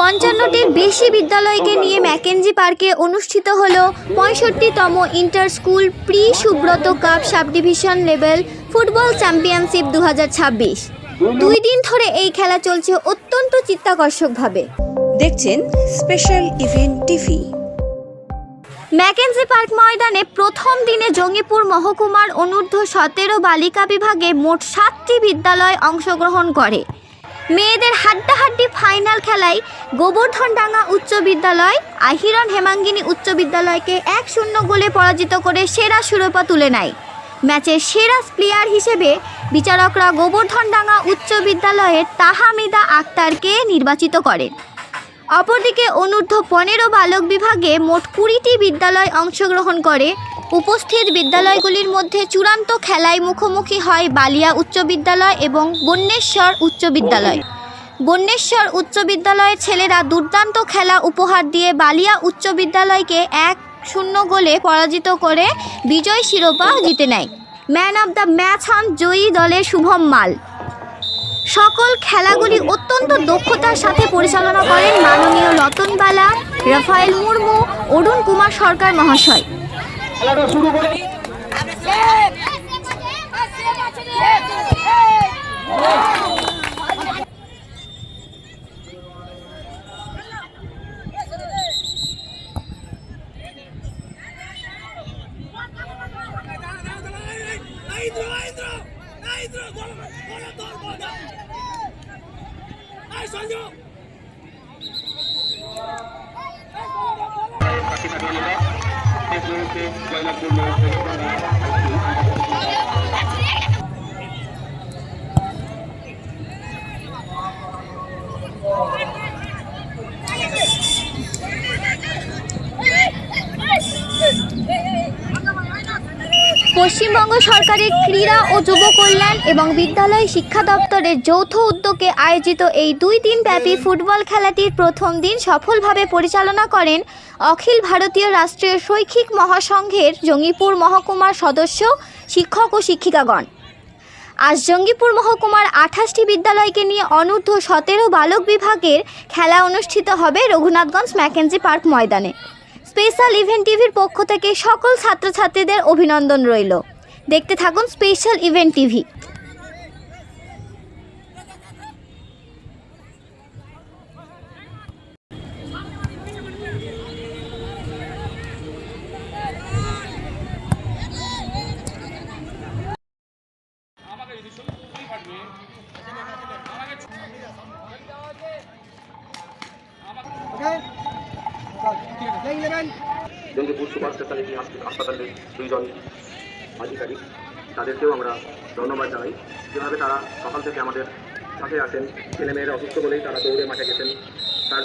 55টির বেশি বিদ্যালয়কে নিয়ে ম্যাকেঞ্জি পার্কে অনুষ্ঠিত হলো 65তম inter school pre Subroto cup sub division level football championship 2026। 2 দিন ধরে এই খেলা চলছে অত্যন্ত চিত্তাকর্ষকভাবে। দেখছেন special event TV. Mackenzie park ময়দানে প্রথম দিনে জঙ্গিপুর মহকুমার অনূর্ধ্ব 17 বালিকা বিভাগে মোট 7টি বিদ্যালয় অংশগ্রহণ করে। মেয়েদের হাড্ডাহাড্ডি ফাইনাল খেলায় গোবর্ধনডাঙ্গা উচ্চ বিদ্যালয় আহিরন হেমাঙ্গিনী উচ্চ বিদ্যালয়কে 1-0 গোলে পরাজিত করে সেরা শিরোপা তুলে নেয়। ম্যাচের সেরা প্লেয়ার হিসেবে বিচারকরা গোবর্ধনডাঙ্গা উচ্চ বিদ্যালয়ের তাহমিদা আক্তারকে নির্বাচিত করেন। অপরদিকে অনূর্ধ্ব 15 বালক বিভাগে মোট 20টি বিদ্যালয় অংশগ্রহণ করে। উপস্থিত বিদ্যালয়গুলির মধ্যে চূড়ান্ত খেলায় মুখোমুখি হয় বালিয়া উচ্চ বিদ্যালয় এবং বন্যেশ্বর উচ্চ বিদ্যালয়। বন্যেশ্বর উচ্চ বিদ্যালয়ের ছেলেরা দুর্দান্ত খেলা উপহার দিয়ে বালিয়া উচ্চ বিদ্যালয়কে 1-0 গোলে পরাজিত করে বিজয় শিরোপা জিতে নেয়। ম্যান অব দ্য ম্যাচ হন জয়ী দলের শুভম মাল। সকল খেলাগুলি অত্যন্ত দক্ষতার সাথে পরিচালনা করেন মাননীয় রতনবালা, রাফায়েল মুর্মু, অরুণ কুমার সরকার মহাশয়। পশ্চিমবঙ্গ সরকারের ক্রীড়া ও যুব কল্যাণ এবং বিদ্যালয় শিক্ষা দপ্তরের যৌথ উদ্যোগে আয়োজিত এই 2 দিনব্যাপী ফুটবল খেলাটির প্রথম দিন সফলভাবে পরিচালনা করেন অখিল ভারতীয় রাষ্ট্রীয় শৈক্ষিক মহাসংঘের জঙ্গিপুর মহকুমার সদস্য, শিক্ষক ও শিক্ষিকাগণ। আজ জঙ্গিপুর মহকুমার 28টি বিদ্যালয়কে নিয়ে অনূর্ধ্ব 17 বালক বিভাগের খেলা অনুষ্ঠিত হবে রঘুনাথগঞ্জ ম্যাকেঞ্জি পার্ক ময়দানে। স্পেশাল ইভেন্ট টিভির পক্ষ থেকে সকল ছাত্রছাত্রীদের অভিনন্দন রইল। দেখতে থাকুন special event TV. Jangipur super speciality হাসপাতালের 2 জন আধিকারিক, তাদেরকেও আমরা ধন্যবাদ জানাই। যেভাবে তারা সকাল থেকে আমাদের সাথে আছেন, ছেলেমেয়েরা অসুস্থ বলেই তারা দৌড়ে মাঠে গেছেন। তার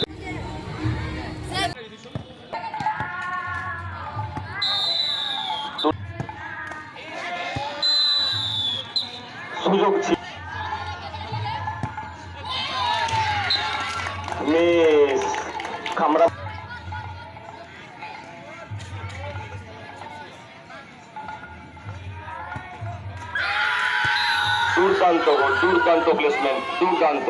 সুযোগ ছিল আমরা দুর্দান্ত প্লেসমেন্ট, দুর্দান্ত।